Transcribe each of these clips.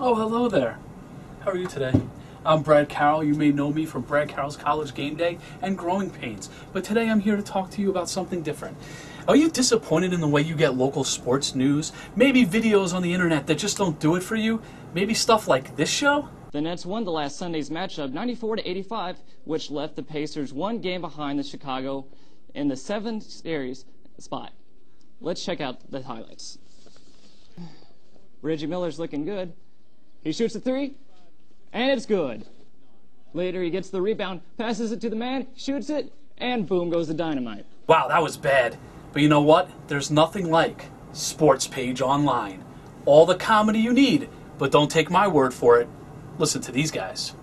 Oh, hello there. How are you today? I'm Brad Carroll. You may know me from Brad Carroll's College Game Day and Growing Pains. But today I'm here to talk to you about something different. Are you disappointed in the way you get local sports news? Maybe videos on the internet that just don't do it for you? Maybe stuff like this show? The Nets won the last Sunday's matchup 94-85, which left the Pacers one game behind the Chicago in the 7th series spot. Let's check out the highlights. Reggie Miller's looking good. He shoots a three, and it's good. Later, he gets the rebound, passes it to the man, shoots it, and boom goes the dynamite. Wow, that was bad. But you know what? There's nothing like Sports Page Online. All the comedy you need, but don't take my word for it. Listen to these guys.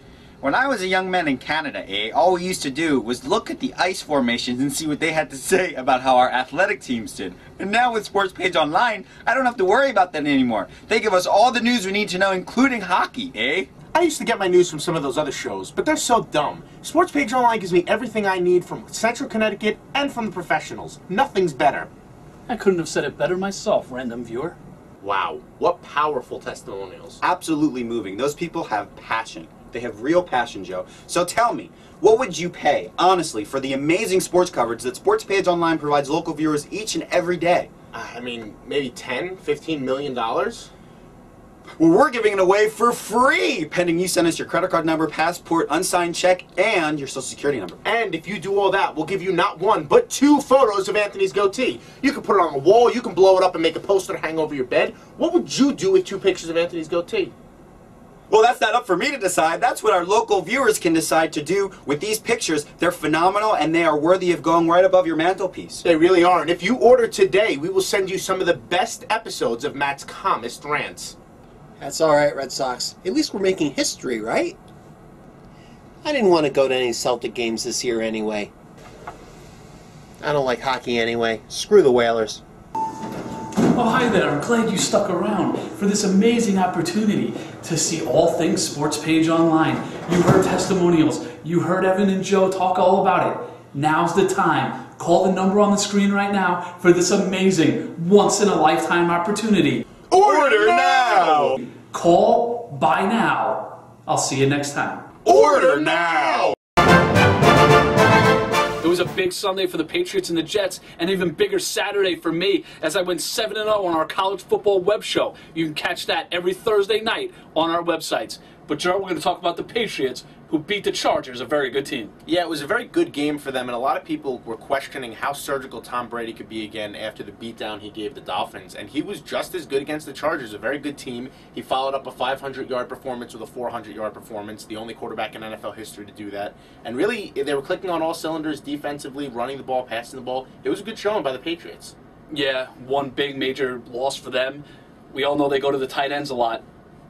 When I was a young man in Canada, all we used to do was look at the ice formations and see what they had to say about how our athletic teams did. And now with Sports Page Online, I don't have to worry about that anymore. They give us all the news we need to know, including hockey, I used to get my news from some of those other shows, but they're so dumb. Sports Page Online gives me everything I need from Central Connecticut and from the professionals. Nothing's better. I couldn't have said it better myself, random viewer. Wow, what powerful testimonials. Absolutely moving. Those people have passion. They have real passion, Joe. So tell me, what would you pay, honestly, for the amazing sports coverage that Sports Page Online provides local viewers each and every day? I mean, maybe $10, $15 million? Well, we're giving it away for free, pending you send us your credit card number, passport, unsigned check, and your social security number. And if you do all that, we'll give you not one, but 2 photos of Anthony's goatee. You can put it on the wall, you can blow it up and make a poster to hang over your bed. What would you do with 2 pictures of Anthony's goatee? Well, that's not up for me to decide. That's what our local viewers can decide to do with these pictures. They're phenomenal, and they are worthy of going right above your mantelpiece. They really are. And if you order today, we will send you some of the best episodes of Matt's calmest rants. That's all right, Red Sox. At least we're making history, right? I didn't want to go to any Celtic games this year anyway. I don't like hockey anyway. Screw the Whalers. Oh, hi there. I'm glad you stuck around for this amazing opportunity to see all things Sports Page Online. You heard testimonials. You heard Evan and Joe talk all about it. Now's the time. Call the number on the screen right now for this amazing, once-in-a-lifetime opportunity. Order now! Call, buy now. I'll see you next time. Order now! It was a big Sunday for the Patriots and the Jets, and an even bigger Saturday for me as I went 7-0 on our college football web show. You can catch that every Thursday night on our websites. But Joe, we're going to talk about the Patriots, who beat the Chargers, a very good team. Yeah, it was a very good game for them, and a lot of people were questioning how surgical Tom Brady could be again after the beatdown he gave the Dolphins, and he was just as good against the Chargers, a very good team. He followed up a 500-yard performance with a 400-yard performance, the only quarterback in NFL history to do that. And really, they were clicking on all cylinders defensively, running the ball, passing the ball. It was a good showing by the Patriots. Yeah, one big major loss for them. We all know they go to the tight ends a lot.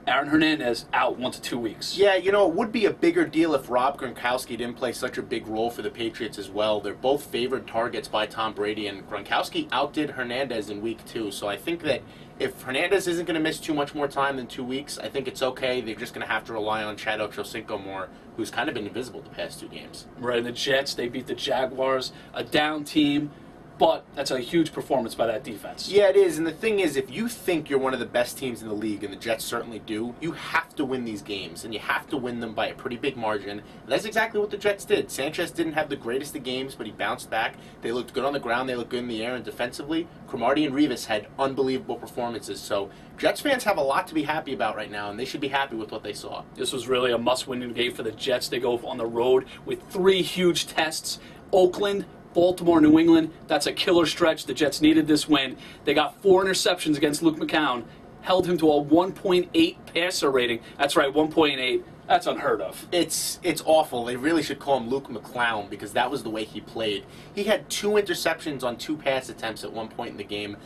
Aaron Hernandez out 1 to 2 weeks. Yeah, you know, it would be a bigger deal if Rob Gronkowski didn't play such a big role for the Patriots as well. They're both favored targets by Tom Brady, and Gronkowski outdid Hernandez in week 2. So I think that if Hernandez isn't going to miss too much more time than 2 weeks, I think it's okay. They're just going to have to rely on Chad Ochocinco more, who's kind of been invisible the past 2 games. Right, and the Jets, they beat the Jaguars, a down team. But that's a huge performance by that defense. Yeah, it is. And the thing is, if you think you're one of the best teams in the league, and the Jets certainly do, you have to win these games. And you have to win them by a pretty big margin. And that's exactly what the Jets did. Sanchez didn't have the greatest of games, but he bounced back. They looked good on the ground. They looked good in the air. And defensively, Cromartie and Rivas had unbelievable performances. So Jets fans have a lot to be happy about right now, and they should be happy with what they saw. This was really a must-win game for the Jets. They go on the road with 3 huge tests. Oakland, Baltimore, New England, that's a killer stretch. The Jets needed this win. They got 4 interceptions against Luke McCown, held him to a 1.8 passer rating. That's right, 1.8. That's unheard of. It's awful. They really should call him Luke McClown because that was the way he played. He had 2 interceptions on 2 pass attempts at one point in the game.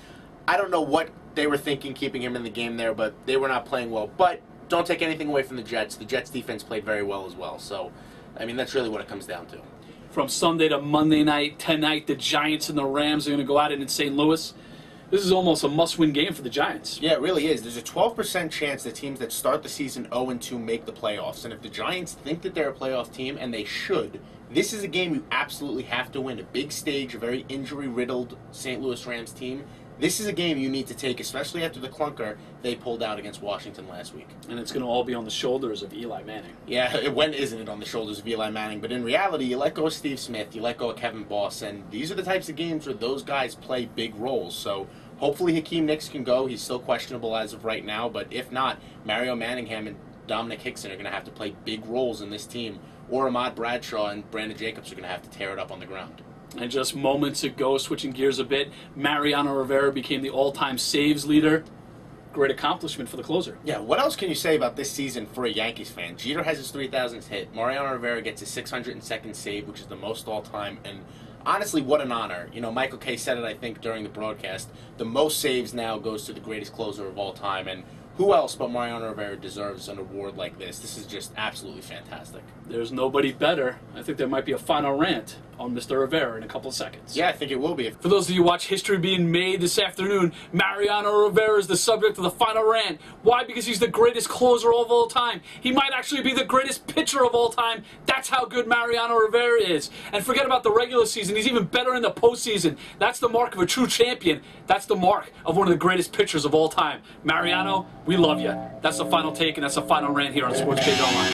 I don't know what they were thinking keeping him in the game there, but they were not playing well. But don't take anything away from the Jets. The Jets defense played very well as well. So, I mean, that's really what it comes down to. From Sunday to Monday night, tonight, the Giants and the Rams are going to go at it in St. Louis. This is almost a must-win game for the Giants. Yeah, it really is. There's a 12% chance that teams that start the season 0-2 make the playoffs. And if the Giants think that they're a playoff team, and they should, this is a game you absolutely have to win. A big stage, a very injury-riddled St. Louis Rams team. This is a game you need to take, especially after the clunker they pulled out against Washington last week. And it's going to all be on the shoulders of Eli Manning. Yeah, when isn't it on the shoulders of Eli Manning? But in reality, you let go of Steve Smith, you let go of Kevin Boss, and these are the types of games where those guys play big roles. So hopefully Hakeem Nicks can go. He's still questionable as of right now, but if not, Mario Manningham and Dominic Hickson are going to have to play big roles in this team, or Ahmad Bradshaw and Brandon Jacobs are going to have to tear it up on the ground. And just moments ago, switching gears a bit, Mariano Rivera became the all-time saves leader. Great accomplishment for the closer. Yeah, what else can you say about this season for a Yankees fan? Jeter has his 3,000th hit. Mariano Rivera gets his 602nd save, which is the most all-time. And honestly, what an honor. You know, Michael Kay said it, I think, during the broadcast. The most saves now goes to the greatest closer of all time. And who else but Mariano Rivera deserves an award like this? This is just absolutely fantastic. There's nobody better. I think there might be a final rant on Mr. Rivera in a couple of seconds. Yeah, I think it will be. For those of you who watch history being made this afternoon, Mariano Rivera is the subject of the final rant. Why? Because he's the greatest closer of all time. He might actually be the greatest pitcher of all time. That's how good Mariano Rivera is. And forget about the regular season. He's even better in the postseason. That's the mark of a true champion. That's the mark of one of the greatest pitchers of all time. Mariano, we love you. That's the final take, and that's the final rant here on Sports Page Online.